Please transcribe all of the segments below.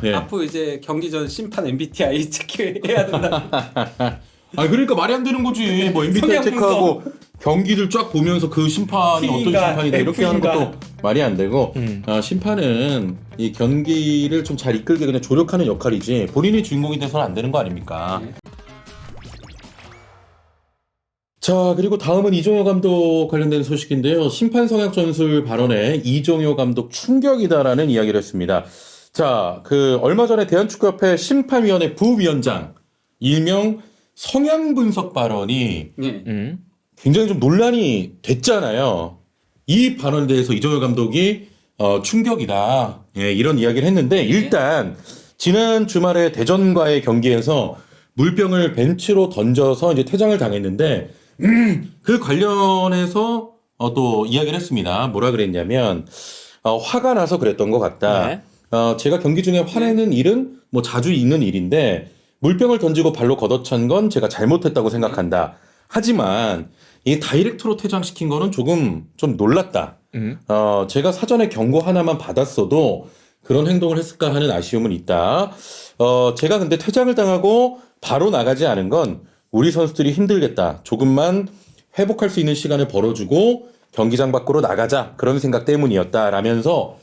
네. 앞으로 이제 경기 전 심판 MBTI 체크해야 된다. 아 그러니까 말이 안 되는 거지. 뭐 MBTI 성향 체크하고 경기를 쫙 보면서 그 심판이 어떤 T인가, 심판이다 이렇게 하는 F인가. 것도 말이 안 되고 심판은 이 경기를 좀 잘 이끌게 그냥 조력하는 역할이지 본인이 주인공이 돼서는 안 되는 거 아닙니까? 네. 자 그리고 다음은 이종효 감독 관련된 소식인데요. 심판 성향 전술 발언에 이종효 감독 충격이다라는 이야기를 했습니다. 자, 그 얼마 전에 대한축구협회 심판위원회 부위원장 일명 성향 분석 발언이 네. 굉장히 좀 논란이 됐잖아요. 이 발언에 대해서 이종효 감독이 충격이다. 예, 이런 이야기를 했는데 일단 지난 주말에 대전과의 경기에서 물병을 벤치로 던져서 이제 퇴장을 당했는데 그 관련해서 또 이야기를 했습니다. 뭐라 그랬냐면 화가 나서 그랬던 것 같다. 네. 제가 경기 중에 화내는 일은 뭐 자주 있는 일인데 물병을 던지고 발로 걷어찬 건 제가 잘못했다고 생각한다. 하지만 이 다이렉트로 퇴장시킨 거는 조금 좀 놀랐다. 제가 사전에 경고 하나만 받았어도 그런 행동을 했을까 하는 아쉬움은 있다. 제가 근데 퇴장을 당하고 바로 나가지 않은 건 우리 선수들이 힘들겠다. 조금만 회복할 수 있는 시간을 벌어주고 경기장 밖으로 나가자. 그런 생각 때문이었다라면서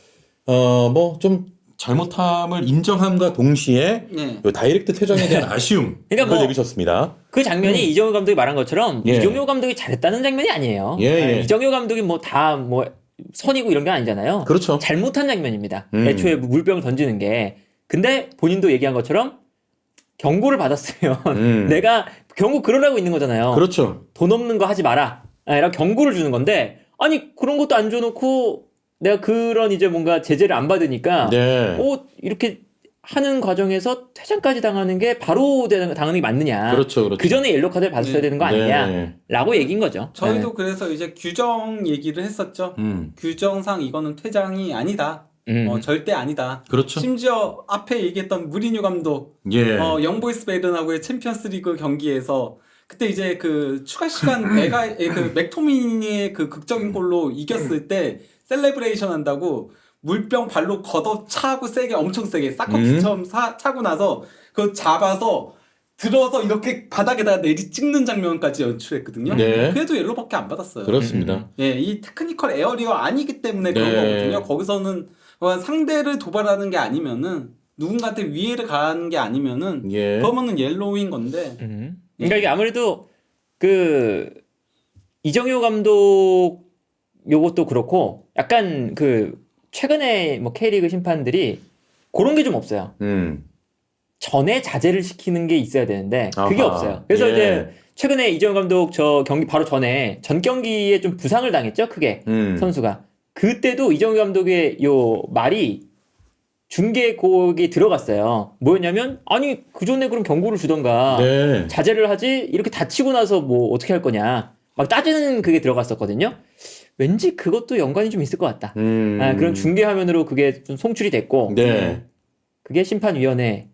뭐 좀 잘못함을 인정함과 동시에 네. 요 다이렉트 퇴장에 대한 아쉬움을 그러니까 뭐 내비쳤습니다. 그 장면이 이정효 감독이 말한 것처럼 예. 이종효 감독이 잘했다는 장면이 아니에요. 예, 예. 이정효 감독이 뭐 다 뭐 선이고 이런 게 아니잖아요. 그렇죠. 잘못한 장면입니다. 애초에 물병을 던지는 게. 근데 본인도 얘기한 것처럼 경고를 받았으면 내가 경고 그러라고 있는 거잖아요. 그렇죠. 돈 없는 거 하지 마라. 라고 경고를 주는 건데 아니 그런 것도 안 줘놓고 내가 그런 이제 뭔가 제재를 안 받으니까 네. 이렇게 하는 과정에서 퇴장까지 당하는 게 바로 당하는 게 맞느냐. 그렇죠, 그렇죠. 그 전에 옐로 카드를 받았어야 네. 되는 거 네. 아니냐라고 얘기인 거죠. 저희도 그래서 이제 규정 얘기를 했었죠. 규정상 이거는 퇴장이 아니다. 절대 아니다. 그렇죠. 심지어 앞에 얘기했던 무리뉴 감독, 예. 영보이스 베른하고의 챔피언스리그 경기에서 그때 이제 그 추가 시간 그 맥토미니의 그 극적인 골로 이겼을 때 셀레브레이션 한다고 물병 발로 걷어 차고 세게 엄청 세게 사커킥처럼 차고 나서 그거 잡아서 들어서 이렇게 바닥에다가 내리 찍는 장면까지 연출했거든요. 네. 그래도 옐로밖에 안 받았어요. 그렇습니다. 예, 이 테크니컬 에어리어가 아니기 때문에 그런 네. 거거든요. 거기서는 상대를 도발하는 게 아니면은 누군가한테 위해를 가하는 게 아니면은 예. 그러면은 옐로우인 건데. 그러니까 이게 아무래도 그 이정효 감독 요것도 그렇고 약간 그 최근에 뭐 K리그 심판들이 그런 게 좀 없어요. 전에 자제를 시키는 게 있어야 되는데 그게 아하. 없어요. 그래서 예. 이제 최근에 이정효 감독 저 경기 바로 전에 전 경기에 좀 부상을 당했죠. 크게 선수가. 그때도 이정효 감독의 요 말이 중계곡에 들어갔어요. 뭐였냐면 아니 그 전에 그럼 경고를 주던가 네. 자제를 하지 이렇게 다치고 나서 뭐 어떻게 할 거냐 막 따지는 그게 들어갔었거든요. 왠지 그것도 연관이 좀 있을 것 같다. 그런 중계 화면으로 그게 좀 송출이 됐고 네. 그게 심판위원회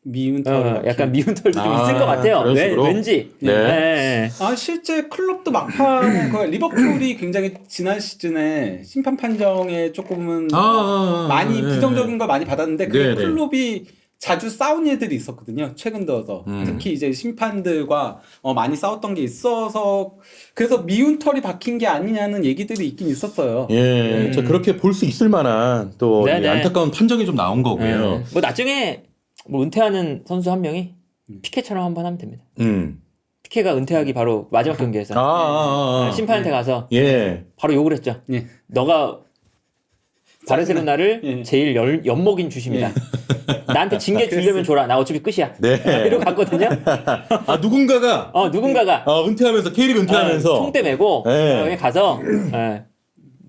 미운 털. 약간 미운 털도 좀 있을 것 같아요. 그런 식으로? 왠지. 네. 실제 클럽도 막판에 그 리버풀이 굉장히 지난 시즌에 심판 판정에 조금은 많이 네. 부정적인 걸 많이 받았는데 그 네, 네. 클럽이 자주 싸운 일들이 있었거든요. 최근 들어서 특히 이제 심판들과 많이 싸웠던 게 있어서 그래서 미운 털이 박힌 게 아니냐는 얘기들이 있긴 있었어요. 예. 저 그렇게 볼 수 있을 만한 또 네네. 이 안타까운 판정이 좀 나온 거고요. 뭐 나중에 뭐 은퇴하는 선수 한 명이 피케처럼 한번 하면 됩니다. 피케가 은퇴하기 바로 마지막 경기에서 심판한테 가서 예. 바로 욕을 했죠. 예. 너가 바르셀로나를 예. 제일 연먹인 주심이다. 나한테 징계 주려면 줘라. 나 어차피 끝이야. 네. 이러고 갔거든요. 누군가가 누군가가 은퇴하면서 K리그 은퇴하면서 총대 메고 네. 여기 가서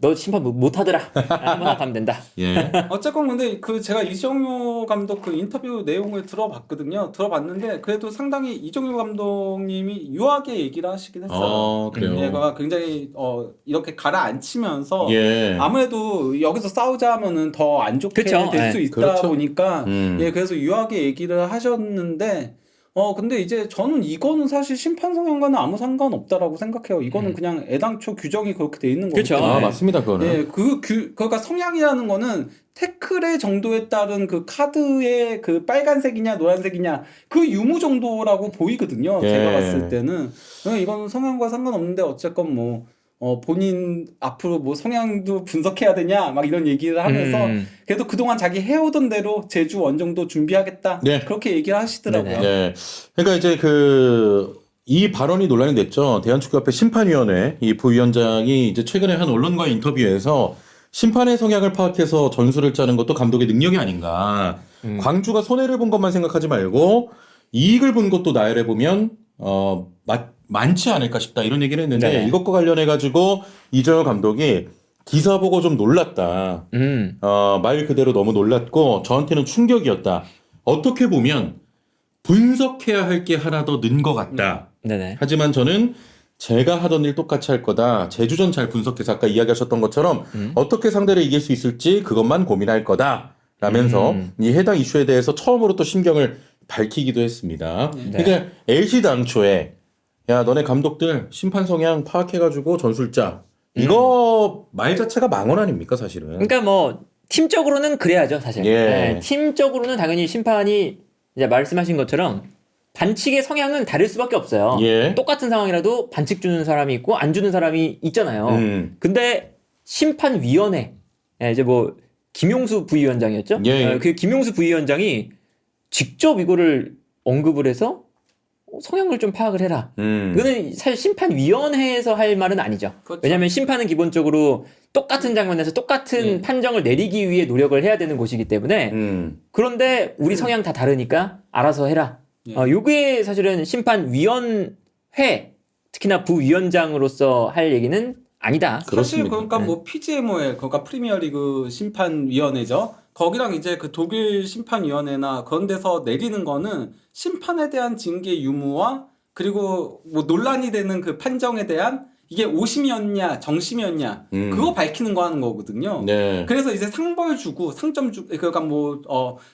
너 심판 못하더라. 한번 가면 된다. 예. 어쨌건 근데 그 제가 이정효 감독 그 인터뷰 내용을 들어봤거든요. 들어봤는데 그래도 상당히 이정효 감독님이 유하게 얘기를 하시긴 했어요. 그래요. 얘가 굉장히 이렇게 가라앉히면서 예. 아무래도 여기서 싸우자 하면은 더 안 좋게 그쵸. 될 수 있다 그렇죠. 보니까 예, 그래서 유하게 얘기를 하셨는데 근데 이제 저는 이거는 사실 심판 성향과는 아무 상관없다라고 생각해요. 이거는 음. 그냥 애당초 규정이 그렇게 돼 있는 거기 그쵸. 때문에. 아, 맞습니다. 그거는. 예, 그러니까 성향이라는 거는 태클의 정도에 따른 그 카드의 그 빨간색이냐 노란색이냐 그 유무 정도라고 보이거든요. 예. 제가 봤을 때는. 이건 성향과 상관없는데 어쨌건 뭐 본인 앞으로 뭐 성향도 분석해야 되냐 막 이런 얘기를 하면서 그래도 그동안 자기 해오던 대로 제주 원정도 준비하겠다 네. 그렇게 얘기를 하시더라고요. 네네. 네. 그러니까 이제 이 발언이 논란이 됐죠. 대한축구협회 심판위원회 이 부위원장이 이제 최근에 한 언론과의 인터뷰에서 심판의 성향을 파악해서 전술을 짜는 것도 감독의 능력이 아닌가. 광주가 손해를 본 것만 생각하지 말고 이익을 본 것도 나열해 보면 많지 않을까 싶다 이런 얘기를 했는데 네네. 이것과 관련해 가지고 이정효 감독이 기사 보고 좀 놀랐다. 말 그대로 너무 놀랐고 저한테는 충격이었다. 어떻게 보면 분석해야 할 게 하나 더 는 것 같다. 네네. 하지만 저는 제가 하던 일 똑같이 할 거다. 제주전 잘 분석해서 아까 이야기하셨던 것처럼 어떻게 상대를 이길 수 있을지 그것만 고민할 거다. 라면서 이 해당 이슈에 대해서 처음으로 또 심경을 밝히기도 했습니다. 네. 그러니까 LG 당초에 야 너네 감독들 심판 성향 파악해가지고 전술자 이거 말 자체가 망언 아닙니까 사실은. 그러니까 뭐 팀적으로는 그래야죠 사실. 예. 네, 팀적으로는 당연히 심판이 이제 말씀하신 것처럼 반칙의 성향은 다를 수밖에 없어요. 예. 똑같은 상황이라도 반칙 주는 사람이 있고 안 주는 사람이 있잖아요. 근데 심판위원회 이제 뭐 김용수 부위원장이었죠. 예. 그 김용수 부위원장이 직접 이거를 언급을 해서 성향을 좀 파악을 해라. 이거는 사실 심판위원회에서 할 말은 아니죠. 그렇죠. 왜냐하면 심판은 기본적으로 똑같은 장면에서 똑같은 판정을 내리기 위해 노력을 해야 되는 곳이기 때문에 그런데 우리 성향 다 다르니까 알아서 해라. 요게 사실은 심판위원회 특히나 부위원장으로서 할 얘기는 아니다. 사실 그렇습니다. 그러니까 뭐 PGMOL 그러니까 프리미어리그 심판위원회죠. 거기랑 이제 그 독일 심판위원회나 그런 데서 내리는 거는 심판에 대한 징계 유무와 그리고 뭐 논란이 되는 그 판정에 대한 이게 오심이었냐 정심이었냐 그거 밝히는 거 하는 거거든요. 네. 그래서 이제 상벌 주고 상점 주 그러니까 뭐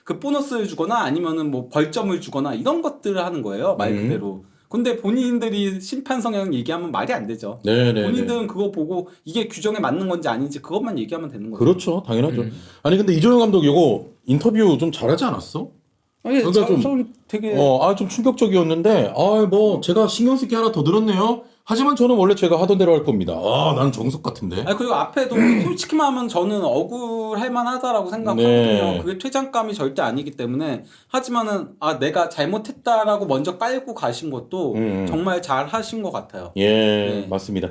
그 보너스를 주거나 아니면은 뭐 벌점을 주거나 이런 것들을 하는 거예요 말 그대로. 근데 본인들이 심판 성향 얘기하면 말이 안 되죠. 네네. 본인들은 그거 보고 이게 규정에 맞는 건지 아닌지 그것만 얘기하면 되는 거죠. 그렇죠. 당연하죠. 아니 근데 이종영 감독 이거 인터뷰 좀 잘하지 않았어? 아니, 그러니까 좀 되게 좀 충격적이었는데, 뭐, 제가 신경 쓸 게 하나 더 늘었네요. 하지만 저는 원래 제가 하던 대로 할 겁니다. 난 정석 같은데. 아니 그리고 앞에도 솔직히 말하면 저는 억울할 만하다라고 생각하거든요. 네. 그게 퇴장감이 절대 아니기 때문에 하지만은 내가 잘못했다라고 먼저 깔고 가신 것도 정말 잘 하신 것 같아요. 예, 네. 맞습니다.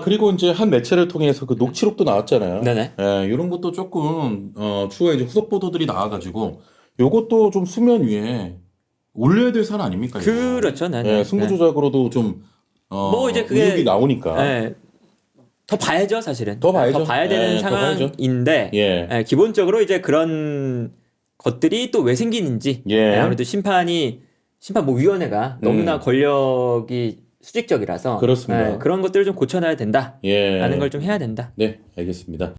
그리고 이제 한 매체를 통해서 그 녹취록도 나왔잖아요. 네네. 예, 이런 것도 조금, 추후에 이제 후속 보도들이 나와가지고, 요것도 좀 수면 위에 올려야 될 사안 아닙니까? 이거? 그렇죠. 네네. 예, 승부 조작으로도 좀, 뭐 이제 그게 의혹이 나오니까. 네. 더 봐야죠, 사실은. 더 봐야죠. 더 봐야 되는 더 봐야죠. 상황인데 예. 기본적으로 이제 그런 것들이 또 왜 생기는지 예. 아무래도 심판 뭐 위원회가 너무나 권력이 수직적이라서 그렇습니다. 그런 것들을 좀 고쳐놔야 된다. 예. 라는 걸 좀 해야 된다. 네, 알겠습니다.